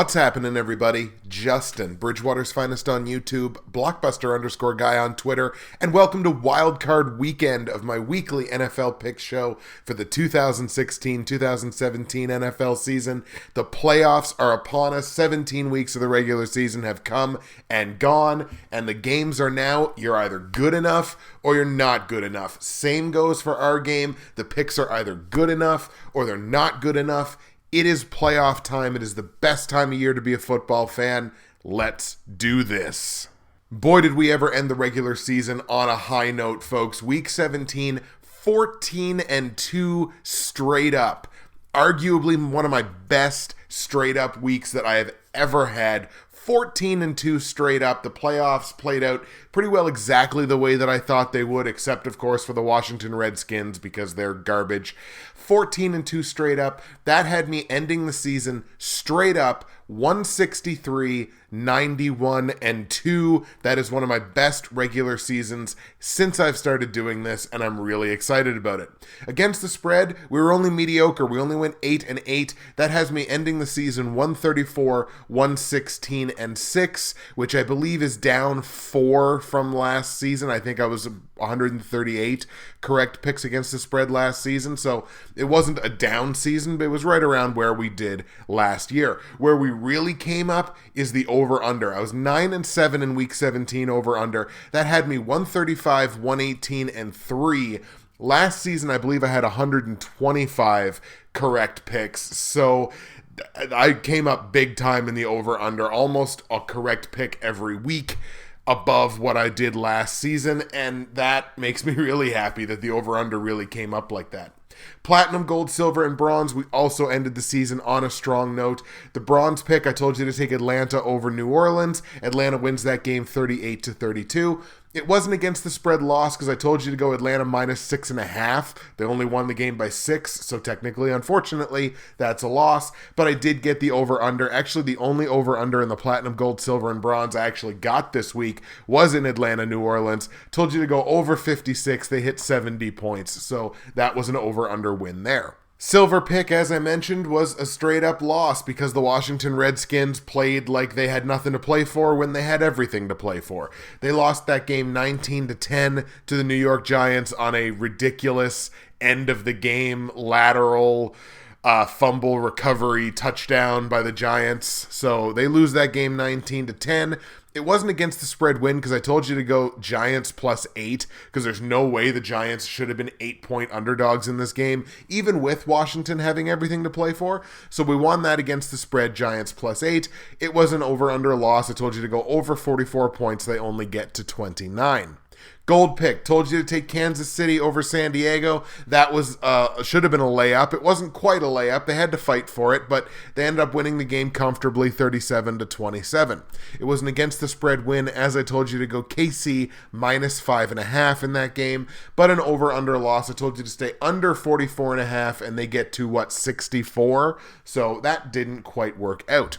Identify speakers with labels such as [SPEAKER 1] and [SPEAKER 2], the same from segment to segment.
[SPEAKER 1] What's happening, everybody? Justin, Bridgewater's Finest on YouTube, Blockbuster_guy on Twitter, and welcome to Wildcard weekend of my weekly NFL pick show for the 2016-2017 NFL season. The playoffs are upon us. 17 weeks of the regular season have come and gone, and the games are now, you're either good enough or you're not good enough. Same goes for our game. The picks are either good enough or they're not good enough. It is playoff time. It is the best time of year to be a football fan. Let's do this. Boy, did we ever end the regular season on a high note, folks. Week 17, 14-2 straight up. Arguably one of my best straight up weeks that I have ever had. 14-2 straight up. The playoffs played out pretty well exactly the way that I thought they would, except, of course, for the Washington Redskins because they're garbage. 14-2 straight up. That had me ending the season straight up 163, 91-2. That is one of my best regular seasons since I've started doing this, and I'm really excited about it. Against the spread, we were only mediocre. We only went 8-8. That has me ending the season 134, 116-6, which I believe is down 4 from last season. I think I was 138 correct picks against the spread last season, so it wasn't a down season, but it was right around where we did last year. Where we really came up is the over-under. I was 9-7 in week 17 over-under. That had me 135, 118-3. Last season, I believe I had 125 correct picks, so I came up big time in the over-under, almost a correct pick every week above what I did last season, and that makes me really happy that the over-under really came up like that. Platinum, gold, silver, and bronze, we also ended the season on a strong note. The bronze pick, I told you to take Atlanta over New Orleans. Atlanta wins that game 38-32. It wasn't against the spread loss because I told you to go Atlanta minus 6.5. They only won the game by 6, so technically, unfortunately, that's a loss. But I did get the over-under. Actually, the only over-under in the platinum, gold, silver, and bronze I actually got this week was in Atlanta, New Orleans. Told you to go over 56. They hit 70 points, so that was an over-under win there. Silver pick, as I mentioned, was a straight-up loss because the Washington Redskins played like they had nothing to play for when they had everything to play for. They lost that game 19-10 to the New York Giants on a ridiculous end-of-the-game lateral fumble recovery touchdown by the Giants. So they lose that game 19-10. It wasn't against the spread win because I told you to go Giants plus 8 because there's no way the Giants should have been 8-point underdogs in this game, even with Washington having everything to play for. So we won that against the spread, Giants plus 8. It was an over-under loss. I told you to go over 44 points. They only get to 29. Gold pick, told you to take Kansas City over San Diego. That was should have been a layup. It wasn't quite a layup. They had to fight for it, but they ended up winning the game comfortably 37-27. It was an against the spread win, as I told you to go KC minus 5.5 in that game, but an over-under loss. I told you to stay under 44.5, and they get to, 64? So that didn't quite work out.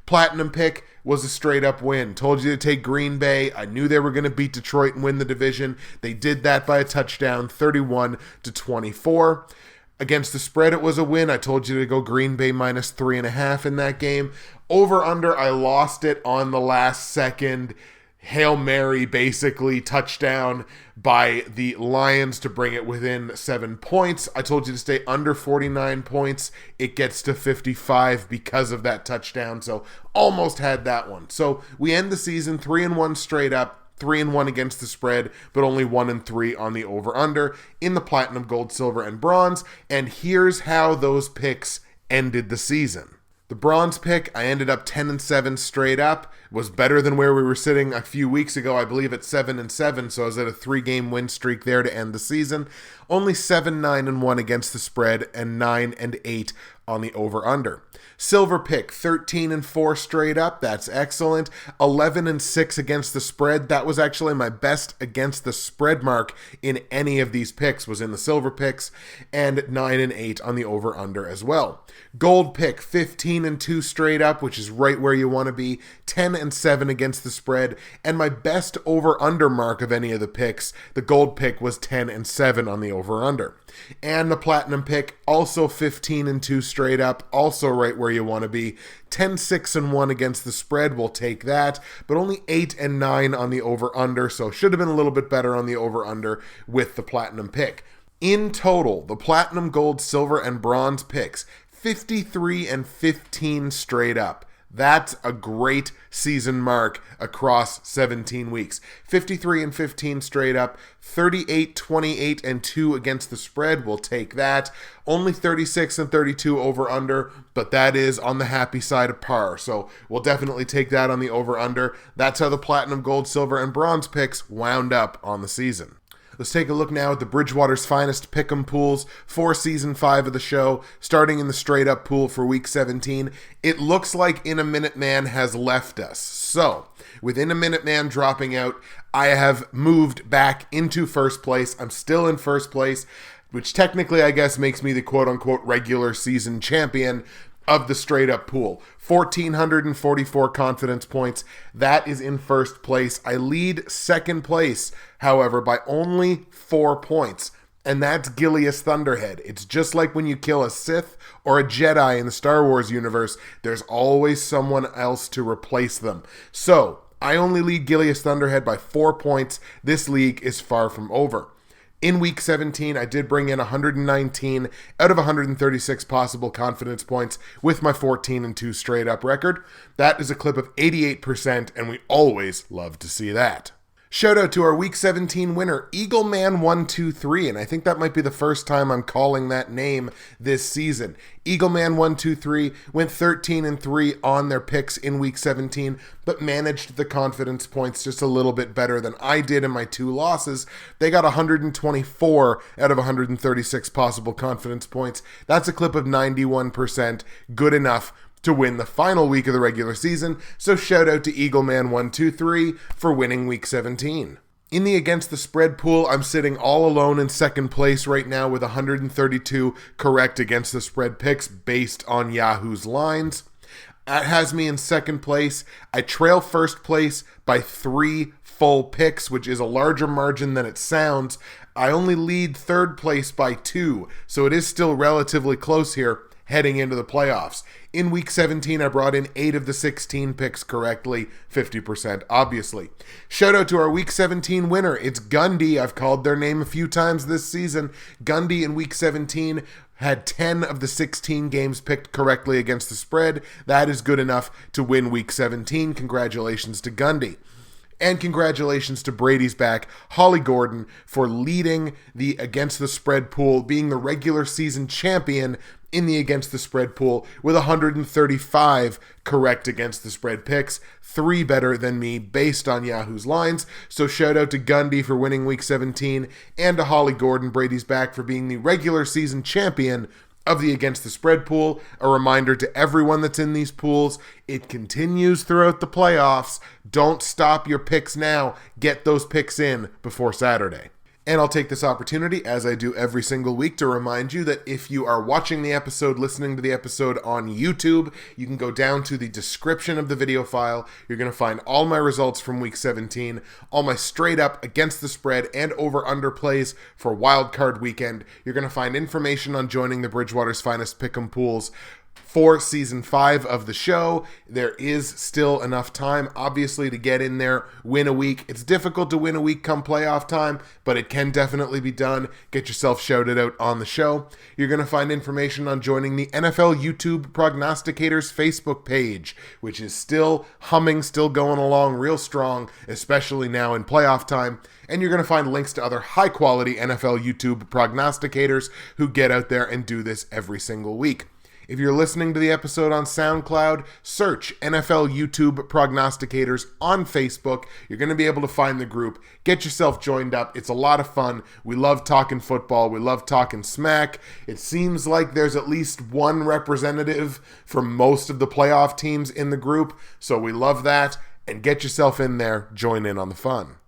[SPEAKER 1] Platinum pick was a straight-up win. Told you to take Green Bay. I knew they were going to beat Detroit and win the division. They did that by a touchdown, 31-24. Against the spread, it was a win. I told you to go Green Bay minus 3.5 in that game. Over-under, I lost it on the last second. Hail Mary, basically, touchdown by the Lions to bring it within 7 points. I told you to stay under 49 points. It gets to 55 because of that touchdown, so almost had that one. So we end the season 3-1 straight up, 3-1 against the spread, but only 1-3 on the over-under in the platinum, gold, silver, and bronze. And here's how those picks ended the season. The bronze pick, I ended up 10-7 straight up. Was better than where we were sitting a few weeks ago, I believe at 7-7, so I was at a 3-game win streak there to end the season. Only 7-9-1 against the spread and 9-8 on the over-under. Silver pick, 13-4 straight up. That's excellent. 11-6 against the spread. That was actually my best against the spread mark in any of these picks, was in the silver picks, and 9-8 on the over-under as well. Gold pick, 15-2 straight up, which is right where you want to be. 10 and 7 against the spread, and my best over-under mark of any of the picks, the gold pick, was 10 and 7 on the over-under. And the platinum pick, also 15 and 2 straight up, also right where you want to be. 10, 6 and 1 against the spread, we'll take that, but only 8 and 9 on the over-under, so should have been a little bit better on the over-under with the platinum pick. In total, the platinum, gold, silver, and bronze picks, 53 and 15 straight up. That's a great season mark across 17 weeks. 53 and 15 straight up, 38, 28, and 2 against the spread. We'll take that. Only 36 and 32 over under, but that is on the happy side of par. So we'll definitely take that on the over under. That's how the platinum, gold, silver, and bronze picks wound up on the season. Let's take a look now at the Bridgewater's Finest Pick'em pools for Season 5 of the show, starting in the straight-up pool for Week 17. It looks like In a Minute Man has left us. So, with In a Minute Man dropping out, I have moved back into first place. I'm still in first place, which technically, I guess, makes me the quote-unquote regular season champion of the straight-up pool. 1,444 confidence points. That is in first place. I lead second place, however, by only 4 points. And that's Gileas Thunderhead. It's just like when you kill a Sith or a Jedi in the Star Wars universe, there's always someone else to replace them. So, I only lead Gileas Thunderhead by 4 points. This league is far from over. In Week 17, I did bring in 119 out of 136 possible confidence points with my 14 and 2 straight up record. That is a clip of 88%, and we always love to see that. Shout out to our Week 17 winner, Eagleman123, and I think that might be the first time I'm calling that name this season. Eagleman123 went 13 and 3 on their picks in Week 17, but managed the confidence points just a little bit better than I did in my 2 losses. They got 124 out of 136 possible confidence points. That's a clip of 91%, good enough to win the final week of the regular season, so shout out to Eagleman123 for winning Week 17. In the Against the Spread pool, I'm sitting all alone in second place right now with 132 correct Against the Spread picks based on Yahoo's lines. That has me in second place. I trail first place by 3 full picks, which is a larger margin than it sounds. I only lead third place by 2, so it is still relatively close here heading into the playoffs. In Week 17, I brought in 8 of the 16 picks correctly, 50% obviously. Shout out to our Week 17 winner. It's Gundy. I've called their name a few times this season. Gundy in Week 17 had 10 of the 16 games picked correctly against the spread. That is good enough to win Week 17. Congratulations to Gundy. And congratulations to Brady's back, Holly Gordon, for leading the Against the Spread pool, being the regular season champion in the Against the Spread pool with 135 correct Against the Spread picks, 3 better than me based on Yahoo's lines. So shout out to Gundy for winning Week 17 and to Holly Gordon, Brady's back, for being the regular season champion of the Against the Spread pool. A reminder to everyone that's in these pools, it continues throughout the playoffs. Don't stop your picks now. Get those picks in before Saturday. And I'll take this opportunity, as I do every single week, to remind you that if you are watching the episode, listening to the episode on YouTube, you can go down to the description of the video file. You're going to find all my results from Week 17, all my straight up Against the Spread and over-under plays for Wildcard weekend. You're going to find information on joining the Bridgewater's Finest Pick'em pools for Season 5 of the show. There is still enough time, obviously, to get in there, win a week. It's difficult to win a week come playoff time, but it can definitely be done. Get yourself shouted out on the show. You're going to find information on joining the NFL YouTube Prognosticators Facebook page, which is still humming, still going along real strong, especially now in playoff time. And you're going to find links to other high-quality NFL YouTube prognosticators who get out there and do this every single week. If you're listening to the episode on SoundCloud, search NFL YouTube Prognosticators on Facebook. You're going to be able to find the group. Get yourself joined up. It's a lot of fun. We love talking football. We love talking smack. It seems like there's at least one representative from most of the playoff teams in the group, so we love that. And get yourself in there. Join in on the fun.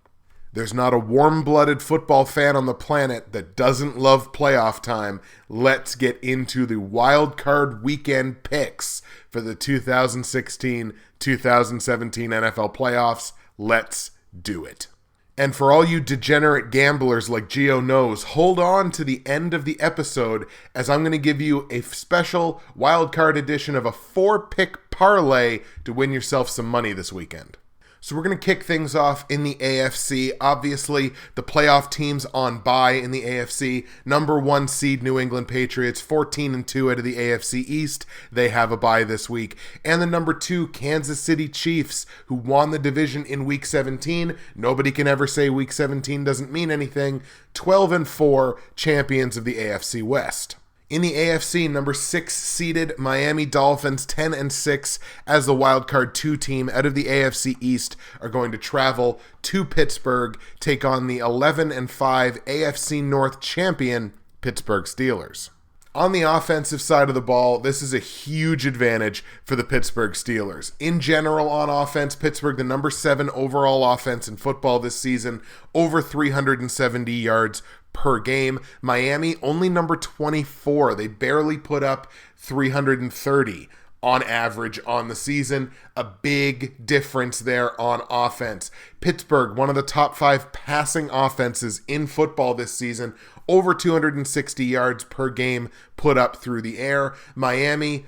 [SPEAKER 1] There's not a warm-blooded football fan on the planet that doesn't love playoff time. Let's get into the Wildcard weekend picks for the 2016 2017 NFL playoffs. Let's do it. And for all you degenerate gamblers like Gio knows, hold on to the end of the episode as I'm going to give you a special wildcard edition of a 4-pick parlay to win yourself some money this weekend. So we're going to kick things off in the AFC. Obviously, the playoff teams on bye in the AFC. Number 1 seed New England Patriots, 14-2 out of the AFC East. They have a bye this week. And the number 2 Kansas City Chiefs, who won the division in Week 17. Nobody can ever say Week 17 doesn't mean anything. 12-4 champions of the AFC West. In the AFC, number 6 seeded Miami Dolphins, 10-6 as the wildcard 2 team out of the AFC East, are going to travel to Pittsburgh, take on the 11-5 AFC North champion Pittsburgh Steelers. On the offensive side of the ball, this is a huge advantage for the Pittsburgh Steelers. In general, on offense, Pittsburgh, the number 7 overall offense in football this season, over 370 yards per game. Miami, only number 24. They barely put up 330 on average on the season. A big difference there on offense. Pittsburgh, one of the top 5 passing offenses in football this season, over 260 yards per game put up through the air. Miami,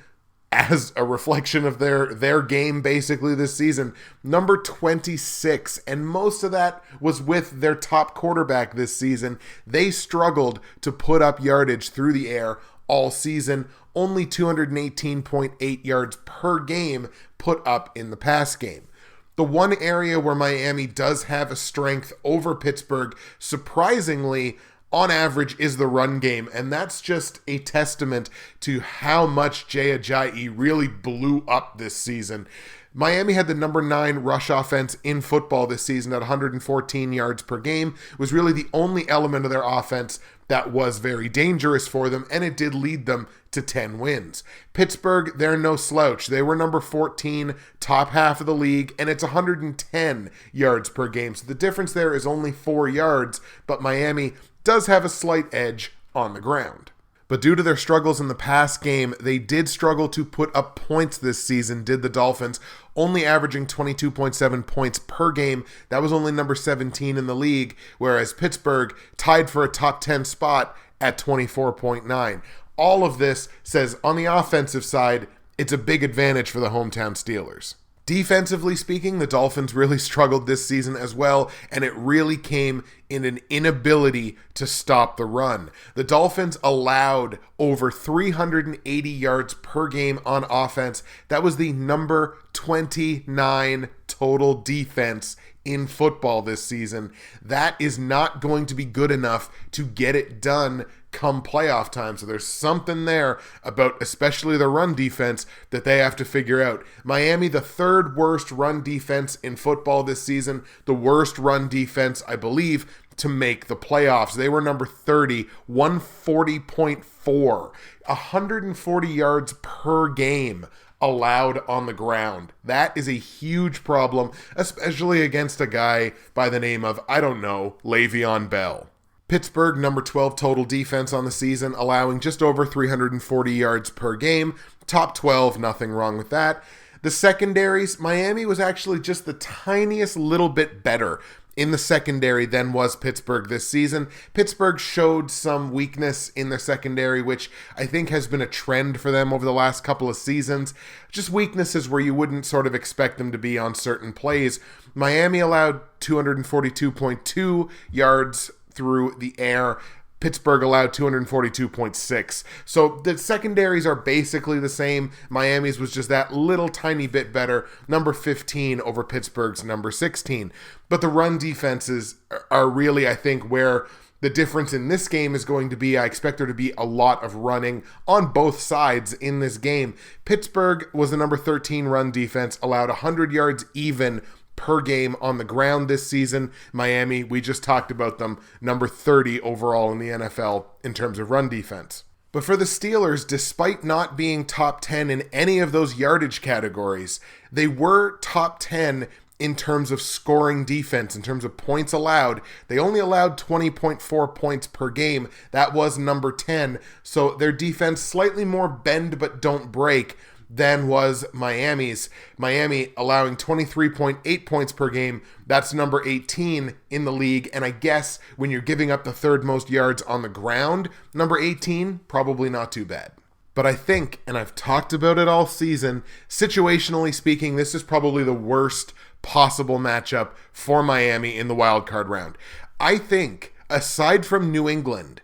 [SPEAKER 1] as a reflection of their game basically this season, number 26, and most of that was with their top quarterback this season. They struggled to put up yardage through the air all season, only 218.8 yards per game put up in the pass game. The one area where Miami does have a strength over Pittsburgh, surprisingly, on average, is the run game, and that's just a testament to how much Jay Ajayi really blew up this season. Miami had the number 9 rush offense in football this season at 114 yards per game. It was really the only element of their offense that was very dangerous for them, and it did lead them to 10 wins. Pittsburgh, they're no slouch. They were number 14, top half of the league, and it's 110 yards per game. So the difference there is only 4 yards, but Miami does have a slight edge on the ground. But due to their struggles in the pass game, they did struggle to put up points this season, did the Dolphins, only averaging 22.7 points per game. That was only number 17 in the league, whereas Pittsburgh tied for a top 10 spot at 24.9. All of this says on the offensive side, it's a big advantage for the hometown Steelers. Defensively speaking, the Dolphins really struggled this season as well, and it really came in an inability to stop the run. The Dolphins allowed over 380 yards per game on offense. That was the number 29 total defense in football this season. That is not going to be good enough to get it done come playoff time. So there's something there about especially the run defense that they have to figure out. Miami, the 3rd worst run defense in football this season, the worst run defense, I believe, to make the playoffs. They were number 30, 140.4, 140 yards per game allowed on the ground. That is a huge problem, especially against a guy by the name of, I don't know, Le'Veon Bell. Pittsburgh, number 12 total defense on the season, allowing just over 340 yards per game. Top 12, nothing wrong with that. The secondaries, Miami was actually just the tiniest little bit better in the secondary than was Pittsburgh this season. Pittsburgh showed some weakness in their secondary, which I think has been a trend for them over the last couple of seasons. Just weaknesses where you wouldn't sort of expect them to be on certain plays. Miami allowed 242.2 yards through the air. Pittsburgh allowed 242.6. So the secondaries are basically the same. Miami's was just that little tiny bit better. Number 15 over Pittsburgh's number 16. But the run defenses are really, I think, where the difference in this game is going to be. I expect there to be a lot of running on both sides in this game. Pittsburgh was the number 13 run defense, allowed 100 yards even per game on the ground this season. Miami, we just talked about them, number 30 overall in the NFL in terms of run defense. But for the Steelers, despite not being top 10 in any of those yardage categories, they were top 10 in terms of scoring defense, in terms of points allowed. They only allowed 20.4 points per game. That was number 10. So their defense, slightly more bend but don't break. than was Miami's. Miami allowing 23.8 points per game. That's number 18 in the league. And I guess when you're giving up the third most yards on the ground, number 18, probably not too bad. But I think, and I've talked about it all season, situationally speaking, this is probably the worst possible matchup for Miami in the wildcard round. I think, aside from New England,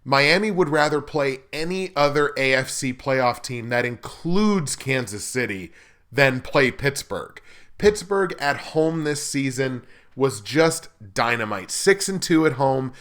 [SPEAKER 1] Miami would rather play any other AFC playoff team that includes Kansas City than play Pittsburgh. Pittsburgh at home this season was just dynamite. 6-2 at home,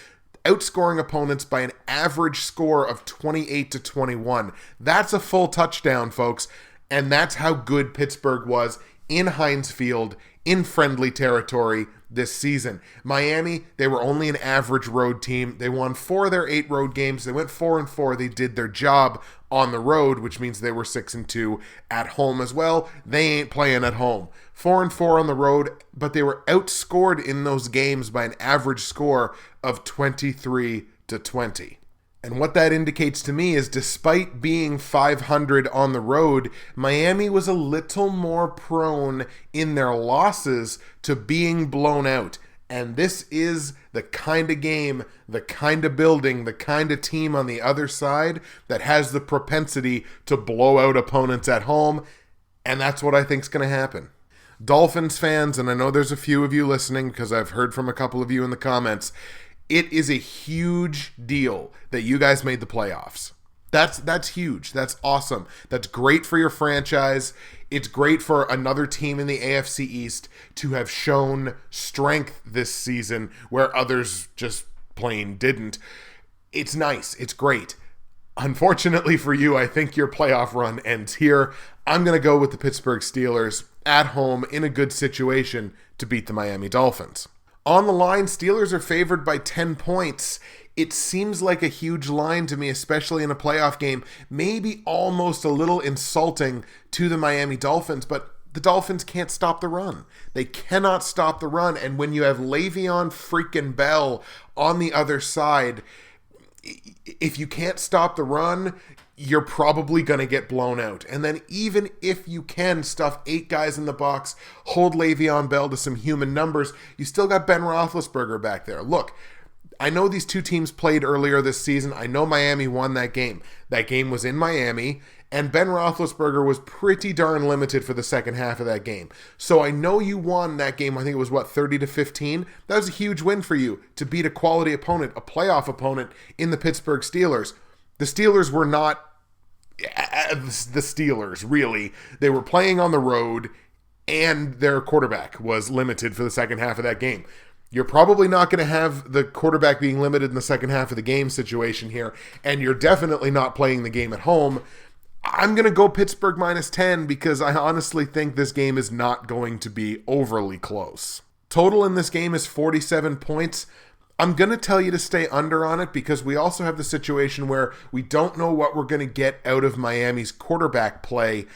[SPEAKER 1] outscoring opponents by an average score of 28-21. That's a full touchdown, folks, and that's how good Pittsburgh was in Heinz Field in friendly territory this season. Miami, they were only an average road team. They won 4 of their 8 road games. They went 4-4. They did their job on the road, which means they were 6-2 at home as well. They ain't playing at home. 4-4 on the road, but they were outscored in those games by an average score of 23-20. And what that indicates to me is despite being 500 on the road, Miami was a little more prone in their losses to being blown out. And this is the kind of game, the kind of building, the kind of team on the other side that has the propensity to blow out opponents at home. And that's what I think is going to happen. Dolphins fans, and I know there's a few of you listening because I've heard from a couple of you in the comments, it is a huge deal that you guys made the playoffs. That's huge. That's awesome. That's great for your franchise. It's great for another team in the AFC East to have shown strength this season where others just plain didn't. It's nice. It's great. Unfortunately for you, I think your playoff run ends here. I'm going to go with the Pittsburgh Steelers at home in a good situation to beat the Miami Dolphins. On the line, Steelers are favored by 10 points. It seems like a huge line to me, especially in a playoff game. Maybe almost a little insulting to the Miami Dolphins, but the Dolphins can't stop the run. They cannot stop the run. And when you have Le'Veon freaking Bell on the other side, if you can't stop the run, you're probably going to get blown out. And then even if you can stuff 8 guys in the box, hold Le'Veon Bell to some human numbers, you still got Ben Roethlisberger back there. Look, I know these two teams played earlier this season. I know Miami won that game. That game was in Miami, and Ben Roethlisberger was pretty darn limited for the second half of that game. So I know you won that game. I think it was, 30-15? That was a huge win for you to beat a quality opponent, a playoff opponent in the Pittsburgh Steelers. The Steelers were not the Steelers, really. They were playing on the road, and their quarterback was limited for the second half of that game. You're probably not going to have the quarterback being limited in the second half of the game situation here, and you're definitely not playing the game at home. I'm going to go Pittsburgh -10 because I honestly think this game is not going to be overly close. Total in this game is 47 points. I'm going to tell you to stay under on it because we also have the situation where we don't know what we're going to get out of Miami's quarterback play.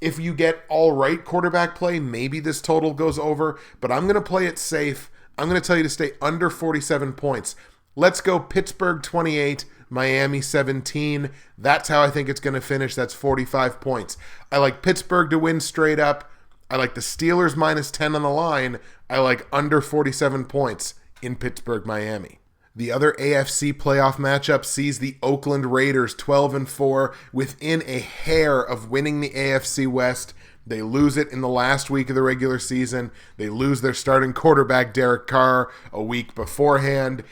[SPEAKER 1] If you get all right quarterback play, maybe this total goes over, but I'm going to play it safe. I'm going to tell you to stay under 47 points. Let's go Pittsburgh 28, Miami 17. That's how I think it's going to finish. That's 45 points. I like Pittsburgh to win straight up. I like the Steelers -10 on the line. I like under 47 points in Pittsburgh, Miami. The other AFC playoff matchup sees the Oakland Raiders 12-4 within a hair of winning the AFC West. They lose it in the last week of the regular season. They lose their starting quarterback, Derek Carr, a week beforehand.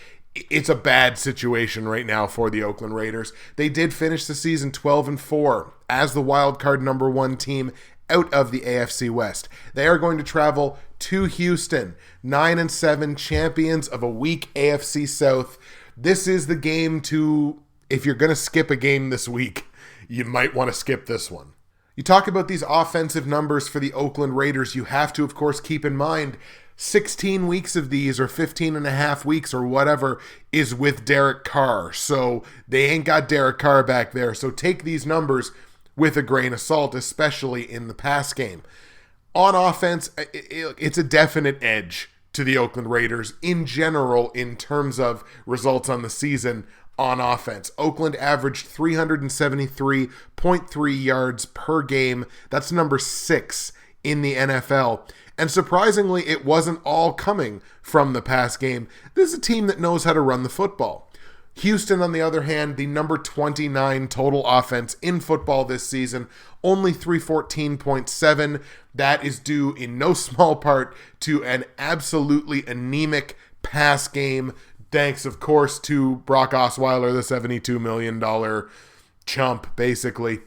[SPEAKER 1] It's a bad situation right now for the Oakland Raiders. They did finish the season 12-4 as the wildcard number 1 team out of the AFC West. They are going to travel to Houston, 9-7 champions of a weak AFC South. This is the game to, if you're going to skip a game this week, you might want to skip this one. You talk about these offensive numbers for the Oakland Raiders, you have to, of course, keep in mind 16 weeks of these, or 15 and a half weeks, or whatever, is with Derek Carr. So they ain't got Derek Carr back there. So take these numbers with a grain of salt, especially in the pass game. On offense, it's a definite edge to the Oakland Raiders in general in terms of results on the season on offense. Oakland averaged 373.3 yards per game. That's number 6 in the NFL. And surprisingly, it wasn't all coming from the pass game. This is a team that knows how to run the football. Houston, on the other hand, the number 29 total offense in football this season, only 314.7. That is due in no small part to an absolutely anemic pass game, thanks, of course, to Brock Osweiler, the $72 million chump, basically.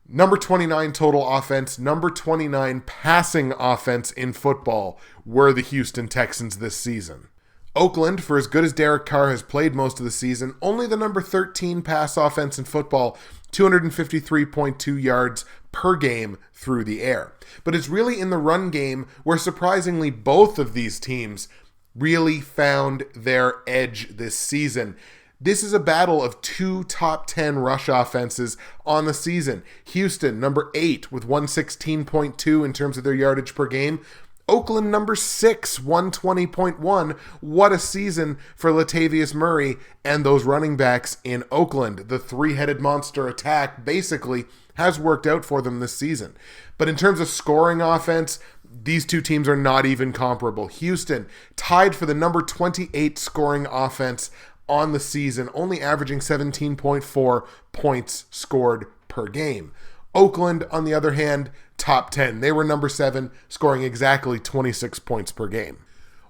[SPEAKER 1] Number 29 total offense, number 29 passing offense in football were the Houston Texans this season. Oakland, for as good as Derek Carr has played most of the season, only the number 13 pass offense in football, 253.2 yards per game through the air. But it's really in the run game where surprisingly both of these teams really found their edge this season. This is a battle of 2 top 10 rush offenses on the season. Houston, number 8 with 116.2 in terms of their yardage per game. Oakland, number 6, 120.1. What a season for Latavius Murray and those running backs in Oakland. The three-headed monster attack basically has worked out for them this season. But in terms of scoring offense, these two teams are not even comparable. Houston tied for the number 28 scoring offense on the season, only averaging 17.4 points scored per game. Oakland, on the other hand, top 10. They were number 7, scoring exactly 26 points per game.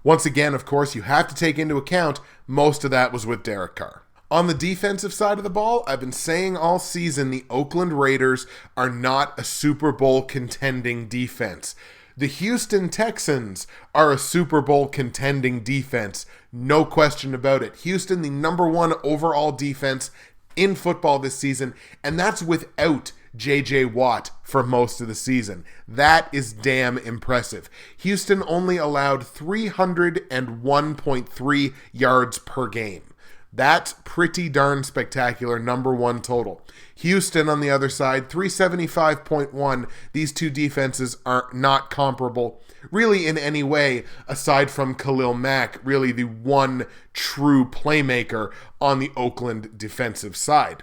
[SPEAKER 1] Once again, of course, you have to take into account most of that was with Derek Carr. On the defensive side of the ball, I've been saying all season the Oakland Raiders are not a Super Bowl contending defense. The Houston Texans are a Super Bowl contending defense. No question about it. Houston, the number 1 overall defense in football this season, and that's without J.J. Watt for most of the season. That is damn impressive. Houston only allowed 301.3 yards per game. That's pretty darn spectacular, number 1 total. Houston, on the other side, 375.1. These two defenses are not comparable, really in any way, aside from Khalil Mack, really the one true playmaker on the Oakland defensive side.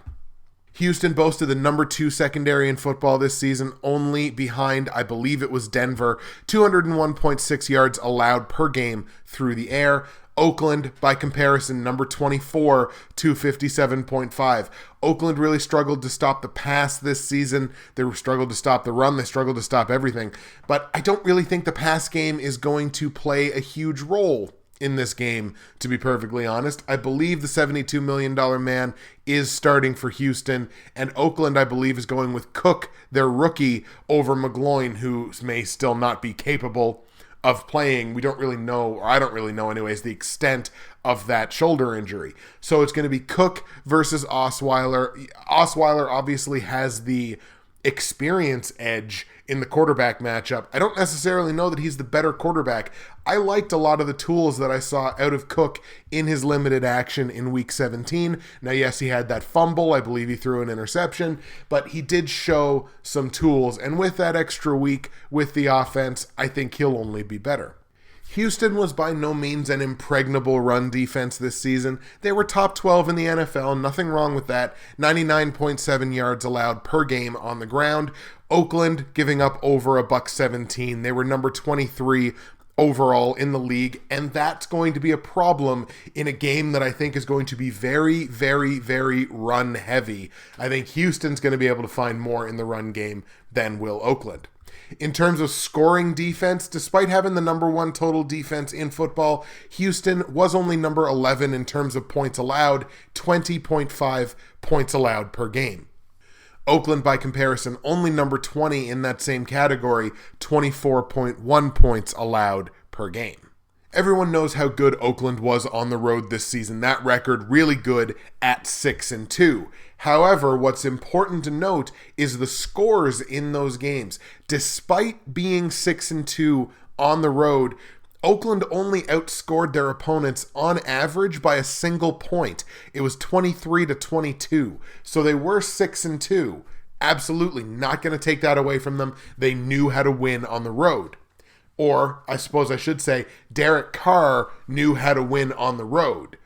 [SPEAKER 1] Houston boasted the number 2 secondary in football this season, only behind, I believe it was Denver, 201.6 yards allowed per game through the air. Oakland, by comparison, number 24, 257.5. Oakland really struggled to stop the pass this season. They struggled to stop the run. They struggled to stop everything. But I don't really think the pass game is going to play a huge role in this game, to be perfectly honest. I believe the $72 million man is starting for Houston, and Oakland, I believe, is going with Cook, their rookie, over McGloin, who may still not be capable of playing. We don't really know, or I don't really know anyways, the extent of that shoulder injury. So it's going to be Cook versus Osweiler. Osweiler obviously has the experience edge in the quarterback matchup. I don't necessarily know that he's the better quarterback. I liked a lot of the tools that I saw out of Cook in his limited action in Week 17. Now, yes, he had that fumble. I believe he threw an interception, but he did show some tools. And with that extra week with the offense, I think he'll only be better. Houston was by no means an impregnable run defense this season. They were top 12 in the NFL, nothing wrong with that. 99.7 yards allowed per game on the ground. Oakland giving up over $117. They were number 23 overall in the league, and that's going to be a problem in a game that I think is going to be very, very, very run heavy. I think Houston's going to be able to find more in the run game than will Oakland. In terms of scoring defense, despite having the number 1 total defense in football, Houston was only number 11 in terms of points allowed, 20.5 points allowed per game. Oakland, by comparison, only number 20 in that same category, 24.1 points allowed per game. Everyone knows how good Oakland was on the road this season. That record really good at 6-2. However, what's important to note is the scores in those games. Despite being 6-2 on the road, Oakland only outscored their opponents on average by a single point. It was 23-22. So they were 6-2. Absolutely not going to take that away from them. They knew how to win on the road. Or, I suppose I should say, Derek Carr knew how to win on the road.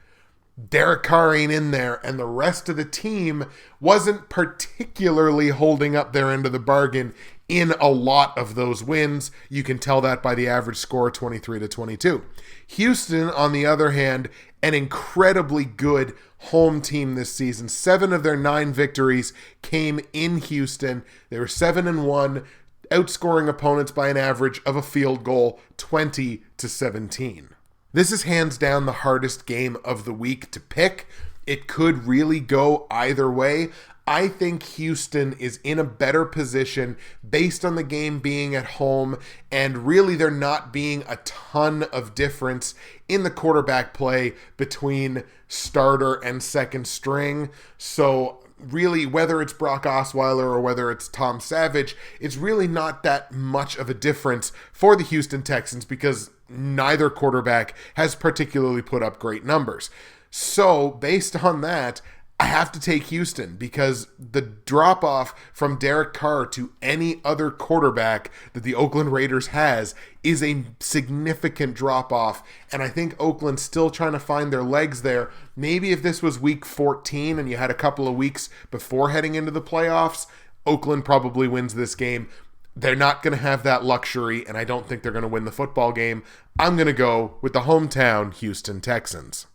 [SPEAKER 1] Derek Carr ain't in there, and the rest of the team wasn't particularly holding up their end of the bargain in a lot of those wins. You can tell that by the average score, 23-22. Houston, on the other hand, an incredibly good home team this season. 7 of their 9 victories came in Houston. They were 7-1, outscoring opponents by an average of a field goal, 20-17. This is hands down the hardest game of the week to pick. It could really go either way. I think Houston is in a better position based on the game being at home, and really there not being a ton of difference in the quarterback play between starter and second string. So really, whether it's Brock Osweiler or whether it's Tom Savage, it's really not that much of a difference for the Houston Texans because neither quarterback has particularly put up great numbers. So based on that, I have to take Houston because the drop-off from Derek Carr to any other quarterback that the Oakland Raiders has is a significant drop-off, and I think Oakland's still trying to find their legs there. Maybe if this was week 14 and you had a couple of weeks before heading into the playoffs, Oakland probably wins this game. They're not going to have that luxury, and I don't think they're going to win the football game. I'm going to go with the hometown Houston Texans.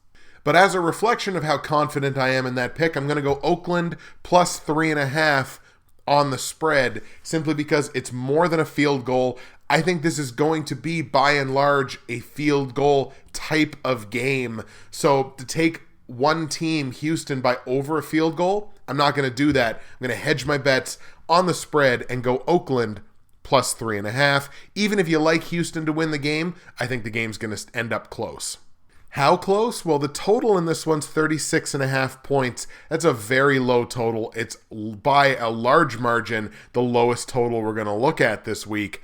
[SPEAKER 1] But as a reflection of how confident I am in that pick, I'm going to go Oakland plus 3.5 on the spread, simply because it's more than a field goal. I think this is going to be, by and large, a field goal type of game. So to take one team, Houston, by over a field goal, I'm not going to do that. I'm going to hedge my bets on the spread and go Oakland plus 3.5. Even if you like Houston to win the game, I think the game's going to end up close. How close? Well, the total in this one's 36.5 points. That's a very low total. It's by a large margin the lowest total we're going to look at this week.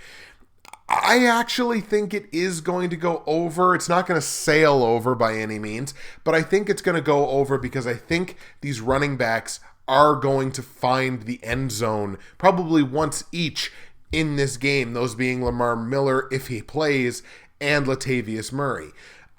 [SPEAKER 1] I actually think it is going to go over. It's not going to sail over by any means, but I think it's going to go over because I think these running backs are going to find the end zone probably once each in this game, those being Lamar Miller, if he plays, and Latavius Murray.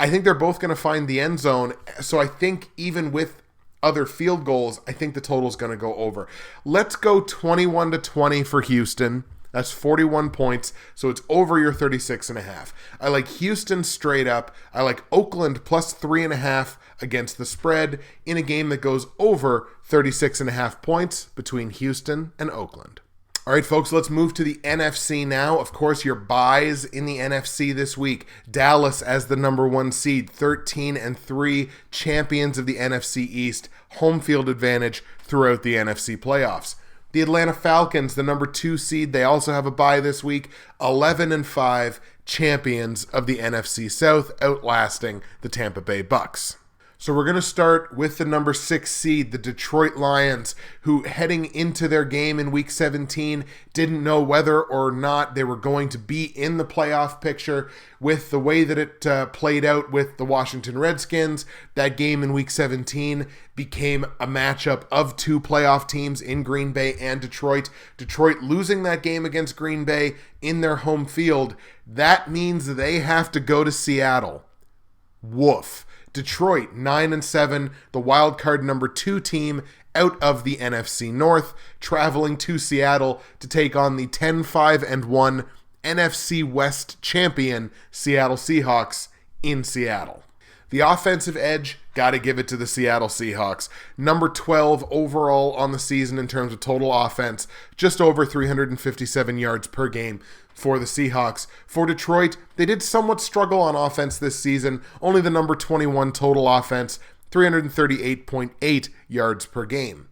[SPEAKER 1] I think they're both going to find the end zone, so I think even with other field goals, I think the total's going to go over. Let's go 21-20 for Houston. That's 41 points, so it's over your 36.5. I like Houston straight up. I like Oakland plus 3.5 against the spread in a game that goes over 36.5 points between Houston and Oakland. All right, folks, let's move to the NFC now. Of course, your buys in the NFC this week. Dallas as the number 1 seed, 13-3, champions of the NFC East, home field advantage throughout the NFC playoffs. The Atlanta Falcons, the number 2 seed, they also have a bye this week, 11-5, champions of the NFC South, outlasting the Tampa Bay Bucks. So we're going to start with the number 6 seed, the Detroit Lions, who heading into their game in Week 17 didn't know whether or not they were going to be in the playoff picture. With the way that it played out with the Washington Redskins, that game in Week 17 became a matchup of 2 playoff teams in Green Bay and Detroit. Detroit losing that game against Green Bay in their home field, that means they have to go to Seattle. Woof. Detroit, 9-7, the Wildcard number 2 team out of the NFC North, traveling to Seattle to take on the 10-5-1 NFC West champion Seattle Seahawks in Seattle. The offensive edge, got to give it to the Seattle Seahawks. Number 12 overall on the season in terms of total offense, just over 357 yards per game for the Seahawks. For Detroit, they did somewhat struggle on offense this season, only the number 21 total offense, 338.8 yards per game.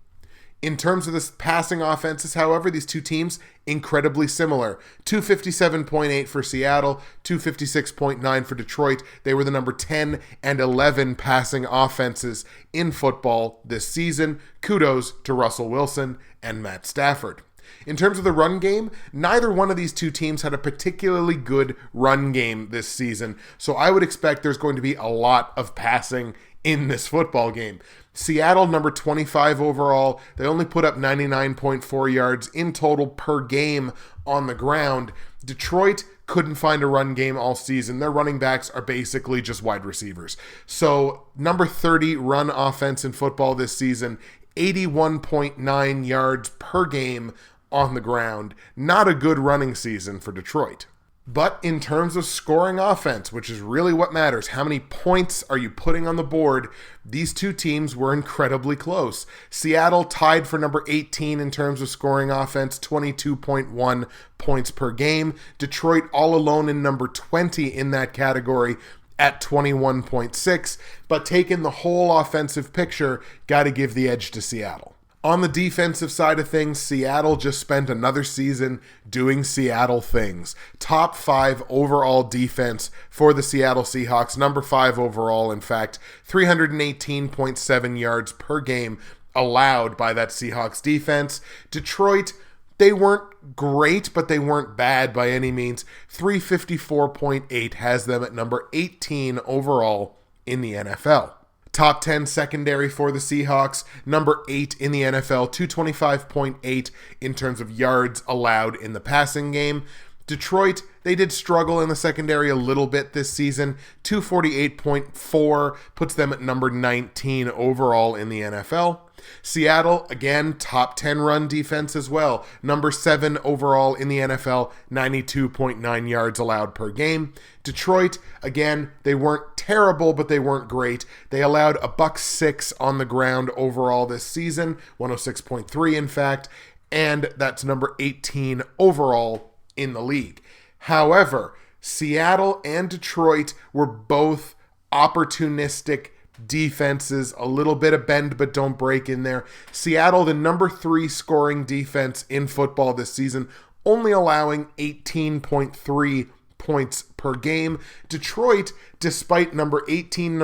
[SPEAKER 1] In terms of the passing offenses, however, these two teams, incredibly similar. 257.8 for Seattle, 256.9 for Detroit. They were the number 10 and 11 passing offenses in football this season. Kudos to Russell Wilson and Matt Stafford. In terms of the run game, neither one of these two teams had a particularly good run game this season, so I would expect there's going to be a lot of passing in this football game. Seattle, number 25 overall, they only put up 99.4 yards in total per game on the ground. Detroit couldn't find a run game all season. Their running backs are basically just wide receivers. So number 30 run offense in football this season, 81.9 yards per game on the ground. Not a good running season for Detroit. But in terms of scoring offense, which is really what matters, how many points are you putting on the board, these two teams were incredibly close. Seattle tied for number 18 in terms of scoring offense, 22.1 points per game. Detroit all alone in number 20 in that category at 21.6. But taking the whole offensive picture, got to give the edge to Seattle. On the defensive side of things, Seattle just spent another season doing Seattle things. Top 5 overall defense for the Seattle Seahawks. Number 5 overall, in fact. 318.7 yards per game allowed by that Seahawks defense. Detroit, they weren't great, but they weren't bad by any means. 354.8 has them at number 18 overall in the NFL. Top 10 secondary for the Seahawks, number 8 in the NFL, 225.8 in terms of yards allowed in the passing game. Detroit, they did struggle in the secondary a little bit this season. 248.4 puts them at number 19 overall in the NFL. Seattle, again, top 10 run defense as well. Number 7 overall in the NFL, 92.9 yards allowed per game. Detroit, again, they weren't terrible, but they weren't great. They allowed a $106 on the ground overall this season, 106.3 in fact, and that's number 18 overall in the league. However, Seattle and Detroit were both opportunistic defenses, a little bit of bend but don't break in there. Seattle, the number 3 scoring defense in football this season, only allowing 18.3 points per game. Detroit, despite number 18,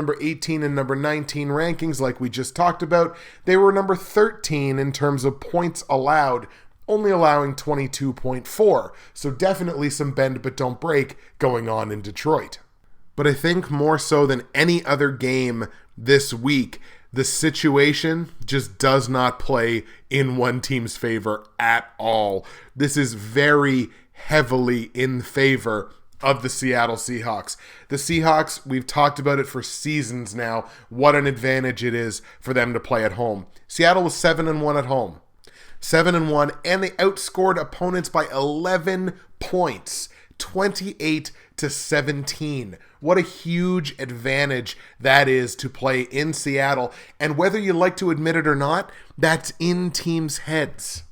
[SPEAKER 1] and number 19 rankings like we just talked about, they were number 13 in terms of points allowed, only allowing 22.4. So definitely some bend but don't break going on in Detroit. But I think more so than any other game this week, the situation just does not play in one team's favor at all. This is very heavily in favor of the Seattle Seahawks. The Seahawks, we've talked about it for seasons now, what an advantage it is for them to play at home. Seattle was 7-1 at home. 7-1, and they outscored opponents by 11 points, 28-17. What a huge advantage that is to play in Seattle. And whether you like to admit it or not, that's in teams' heads.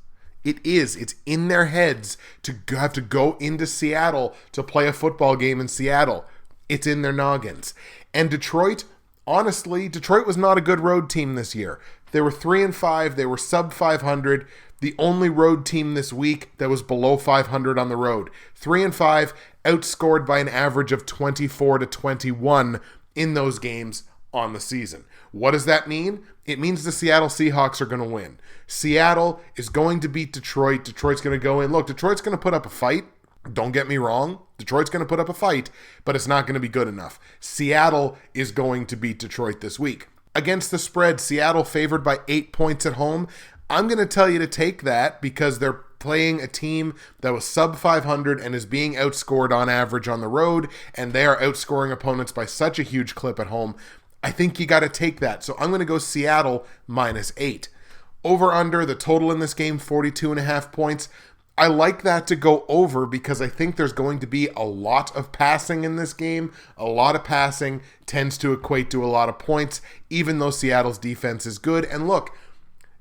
[SPEAKER 1] It is. It's in their heads to have to go into Seattle to play a football game in Seattle. It's in their noggins. And Detroit, honestly, Detroit was not a good road team this year. They were 3-5. They were sub 500. The only road team this week that was below 500 on the road. 3-5, outscored by an average of 24-21 in those games on the season. What does that mean? It means the Seattle Seahawks are going to win. Seattle is going to beat Detroit. Detroit's going to go in. Look, Detroit's going to put up a fight. Don't get me wrong. Detroit's going to put up a fight, but it's not going to be good enough. Seattle is going to beat Detroit this week. Against the spread, Seattle favored by 8 points at home. I'm going to tell you to take that because they're playing a team that was sub 500 and is being outscored on average on the road, and they are outscoring opponents by such a huge clip at home. I think you got to take that. So I'm going to go Seattle -8. Over under, the total in this game, 42.5 points. I like that to go over because I think there's going to be a lot of passing in this game. A lot of passing tends to equate to a lot of points, even though Seattle's defense is good. And look,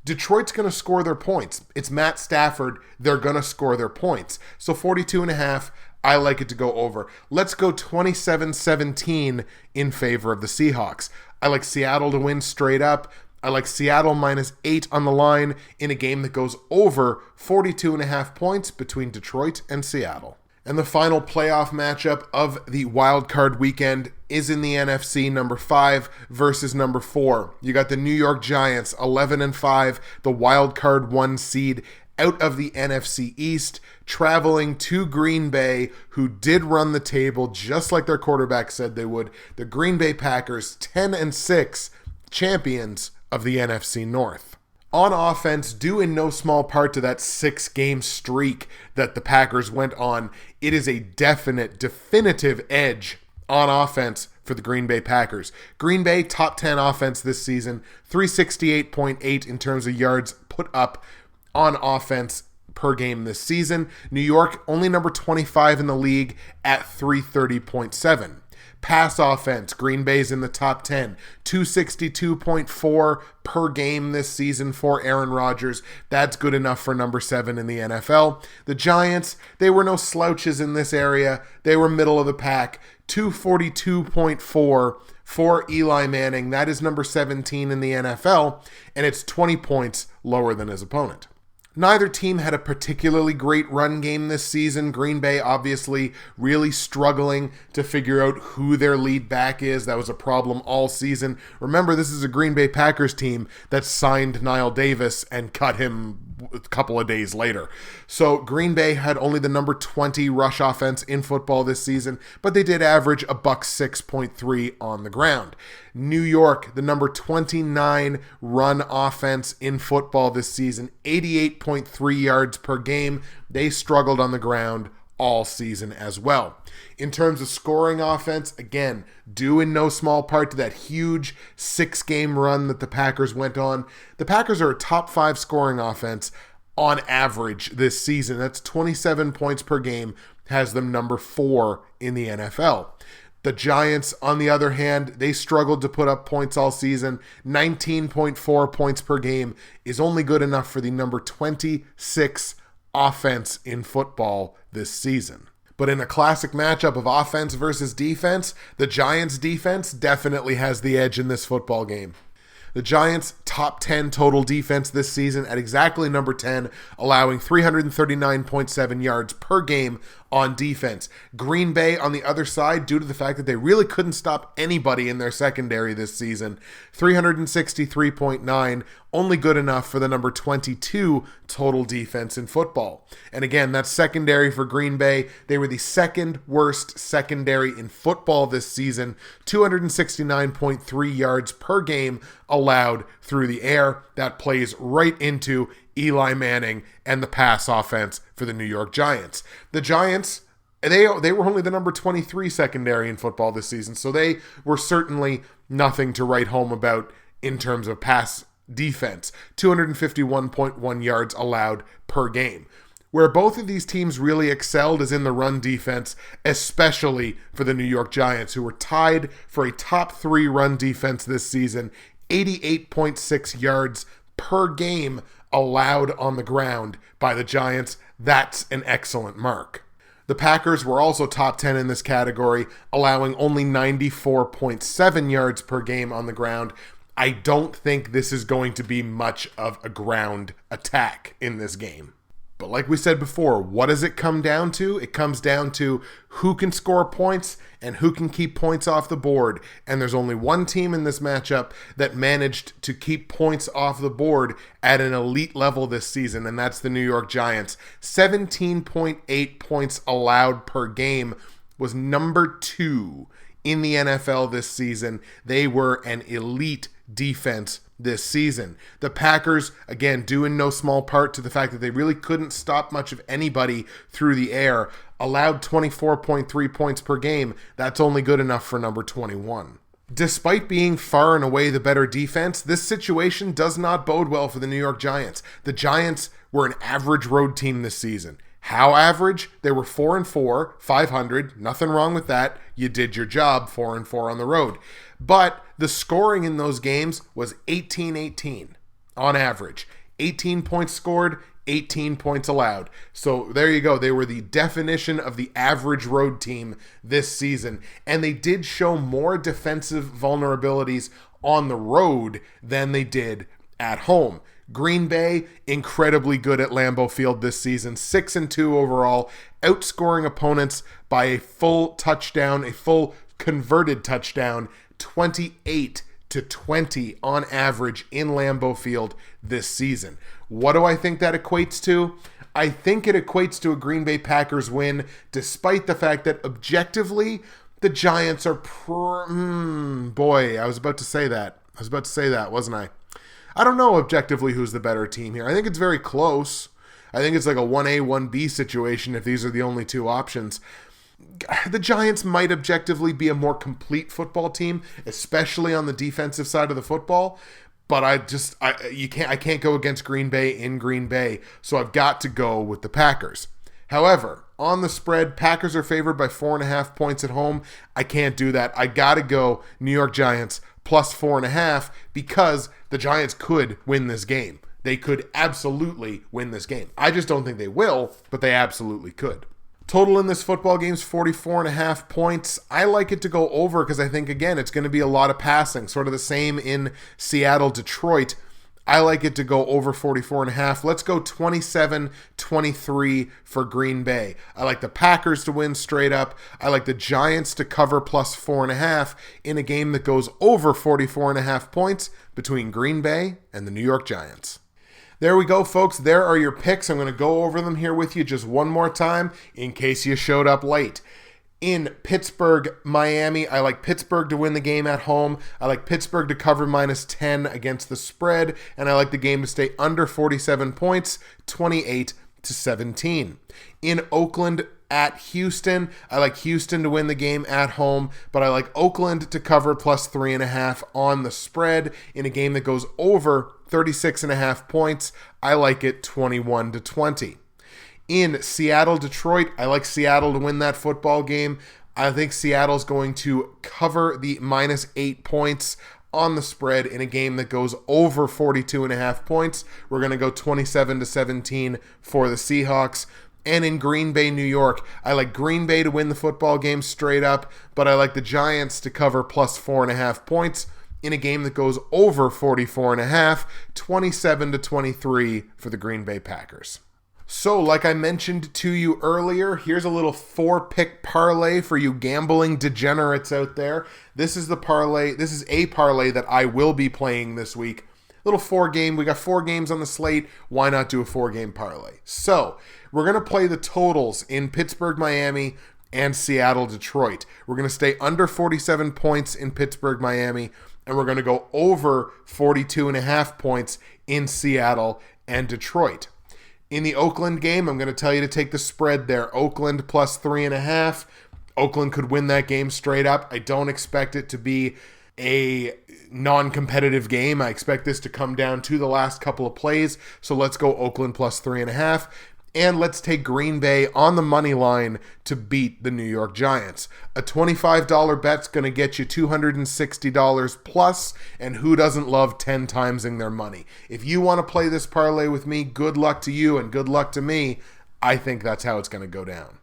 [SPEAKER 1] Detroit's going to score their points. It's Matt Stafford. They're going to score their points. So 42.5, I like it to go over. Let's go 27-17 in favor of the Seahawks. I like Seattle to win straight up. I like Seattle -8 on the line in a game that goes over 42.5 points between Detroit and Seattle. And the final playoff matchup of the Wildcard weekend is in the NFC, number 5 versus number 4. You got the New York Giants, 11-5, the Wildcard 1 seed out of the NFC East, traveling to Green Bay, who did run the table just like their quarterback said they would. The Green Bay Packers, 10-6, champions of the NFC North. On offense, due in no small part to that 6-game streak that the Packers went on, it is a definitive edge on offense for the Green Bay Packers. Green Bay, top 10 offense this season, 368.8 in terms of yards put up on offense per game this season. New York, only number 25 in the league at 330.7. Pass offense, Green Bay's in the top 10, 262.4 per game this season for Aaron Rodgers. That's good enough for number 7 in the NFL. The Giants, they were no slouches in this area. They were middle of the pack, 242.4 for Eli Manning. That is number 17 in the NFL, and it's 20 points lower than his opponent. Neither team had a particularly great run game this season. Green Bay obviously really struggling to figure out who their lead back is. That was a problem all season. Remember, this is a Green Bay Packers team that signed Niall Davis and cut him a couple of days later. So Green Bay had only the number 20 rush offense in football this season, but they did average a $106.3 on the ground. New York, the number 29 run offense in football this season, 88.3 yards per game. They struggled on the ground all season as well. In terms of scoring offense, again, due in no small part to that huge 6-game run that the Packers went on. The Packers are a top 5 scoring offense on average this season. That's 27 points per game, has them number 4 in the NFL. The Giants, on the other hand, they struggled to put up points all season. 19.4 points per game is only good enough for the number 26 offense in football this season. But in a classic matchup of offense versus defense, the Giants' defense definitely has the edge in this football game. The Giants' top 10 total defense this season at exactly number 10, allowing 339.7 yards per game on defense. Green Bay, on the other side, due to the fact that they really couldn't stop anybody in their secondary this season, 363.9, only good enough for the number 22 total defense in football. And again, that's secondary for Green Bay. They were the second worst secondary in football this season, 269.3 yards per game allowed through the air. That plays right into Eli Manning and the pass offense for the New York Giants. The Giants, they were only the number 23 secondary in football this season, so they were certainly nothing to write home about in terms of pass defense. 251.1 yards allowed per game. Where both of these teams really excelled is in the run defense, especially for the New York Giants, who were tied for a top 3 run defense this season, 88.6 yards per game allowed on the ground by the Giants. That's an excellent mark. The Packers were also top 10 in this category, allowing only 94.7 yards per game on the ground. I don't think this is going to be much of a ground attack in this game. But like we said before, what does it come down to? It comes down to who can score points and who can keep points off the board. And there's only one team in this matchup that managed to keep points off the board at an elite level this season, and that's the New York Giants. 17.8 points allowed per game was number 2 in the NFL this season. They were an elite defense this season. The Packers, again, due in no small part to the fact that they really couldn't stop much of anybody through the air, allowed 24.3 points per game. That's only good enough for number 21. Despite being far and away the better defense, this situation does not bode well for the New York Giants. The Giants were an average road team this season. How average? They were 4-4, 500. Nothing wrong with that. You did your job, 4-4 on the road. But the scoring in those games was 18-18 on average. 18 points scored, 18 points allowed. So there you go. They were the definition of the average road team this season. And they did show more defensive vulnerabilities on the road than they did at home. Green Bay, incredibly good at Lambeau Field this season, 6-2 overall, outscoring opponents by a full touchdown, a full converted touchdown, 28-20 on average in Lambeau Field this season. What do I think that equates to? I think it equates to a Green Bay Packers win, despite the fact that objectively, the Giants are... Boy, I was about to say that, wasn't I? I don't know objectively who's the better team here. I think it's very close. I think it's like a 1A, 1B situation if these are the only two options. The Giants might objectively be a more complete football team, especially on the defensive side of the football. But I can't go against Green Bay in Green Bay, so I've got to go with the Packers. However, on the spread, Packers are favored by 4.5 points at home. I can't do that. I got to go New York Giants plus 4.5 because the Giants could win this game. They could absolutely win this game. I just don't think they will, but they absolutely could. Total in this football game is 44.5 points. I like it to go over because I think, again, it's going to be a lot of passing, sort of the same in Seattle, Detroit. I like it to go over 44.5. Let's go 27-23 for Green Bay. I like the Packers to win straight up. I like the Giants to cover plus 4.5 in a game that goes over 44.5 points between Green Bay and the New York Giants. There we go, folks. There are your picks. I'm going to go over them here with you just one more time in case you showed up late. In Pittsburgh, Miami, I like Pittsburgh to win the game at home. I like Pittsburgh to cover -10 against the spread, and I like the game to stay under 47 points, 28-17. In Oakland at Houston, I like Houston to win the game at home, but I like Oakland to cover plus 3.5 on the spread in a game that goes over 36.5 points. I like it 21-20. In Seattle, Detroit, I like Seattle to win that football game. I think Seattle's going to cover the -8 points on the spread in a game that goes over 42.5 points. We're going to go 27-17 for the Seahawks. And in Green Bay, New York, I like Green Bay to win the football game straight up, but I like the Giants to cover plus 4.5 points in a game that goes over 44.5, 27-23 for the Green Bay Packers. So, like I mentioned to you earlier, here's a little 4-pick parlay for you gambling degenerates out there. This is a parlay that I will be playing this week. Little 4-game, we got 4 games on the slate. Why not do a 4-game parlay? So, we're going to play the totals in Pittsburgh, Miami, and Seattle, Detroit. We're going to stay under 47 points in Pittsburgh, Miami, and we're going to go over 42.5 points in Seattle and Detroit. In the Oakland game, I'm going to tell you to take the spread there. Oakland plus 3.5. Oakland could win that game straight up. I don't expect it to be a non-competitive game. I expect this to come down to the last couple of plays. So let's go Oakland plus 3.5. And let's take Green Bay on the money line to beat the New York Giants. A $25 bet's going to get you $260 plus, and who doesn't love 10 timesing their money? If you want to play this parlay with me, good luck to you and good luck to me. I think that's how it's going to go down.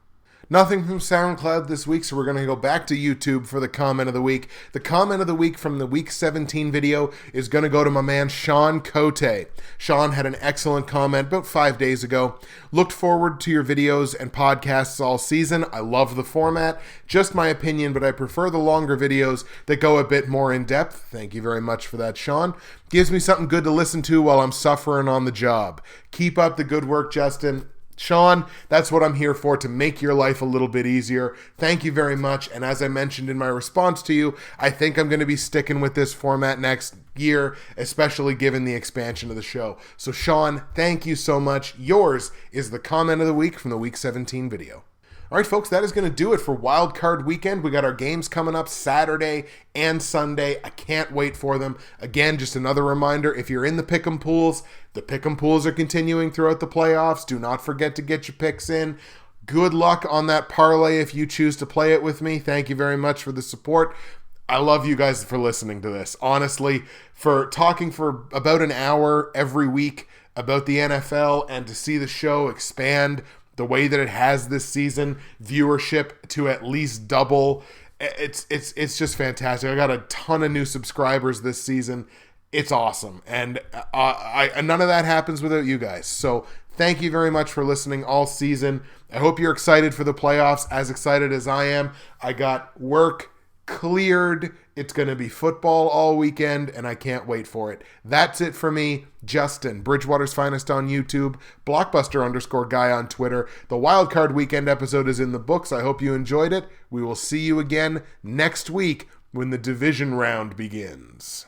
[SPEAKER 1] Nothing from SoundCloud this week, so we're going to go back to YouTube for the comment of the week. The comment of the week from the Week 17 video is going to go to my man Sean Cote. Sean had an excellent comment about 5 days ago. Looked forward to your videos and podcasts all season. I love the format. Just my opinion, but I prefer the longer videos that go a bit more in depth. Thank you very much for that, Sean. Gives me something good to listen to while I'm suffering on the job. Keep up the good work, Justin. Sean, that's what I'm here for, to make your life a little bit easier. Thank you very much. And as I mentioned in my response to you, I think I'm going to be sticking with this format next year, especially given the expansion of the show. So Sean, thank you so much. Yours is the comment of the week from the Week 17 video. All right, folks, that is going to do it for Wildcard Weekend. We got our games coming up Saturday and Sunday. I can't wait for them. Again, just another reminder, if you're in the Pick'em pools, the Pick'em pools are continuing throughout the playoffs. Do not forget to get your picks in. Good luck on that parlay if you choose to play it with me. Thank you very much for the support. I love you guys for listening to this. Honestly, for talking for about an hour every week about the NFL and to see the show expand the way that it has this season, viewership to at least double. It's just fantastic. I got a ton of new subscribers this season. It's awesome. And none of that happens without you guys. So thank you very much for listening all season. I hope you're excited for the playoffs, as excited as I am. I got work cleared. It's going to be football all weekend, and I can't wait for it. That's it for me, Justin. Bridgewater's Finest on YouTube, Blockbuster_guy on Twitter. The Wildcard Weekend episode is in the books. I hope you enjoyed it. We will see you again next week when the division round begins.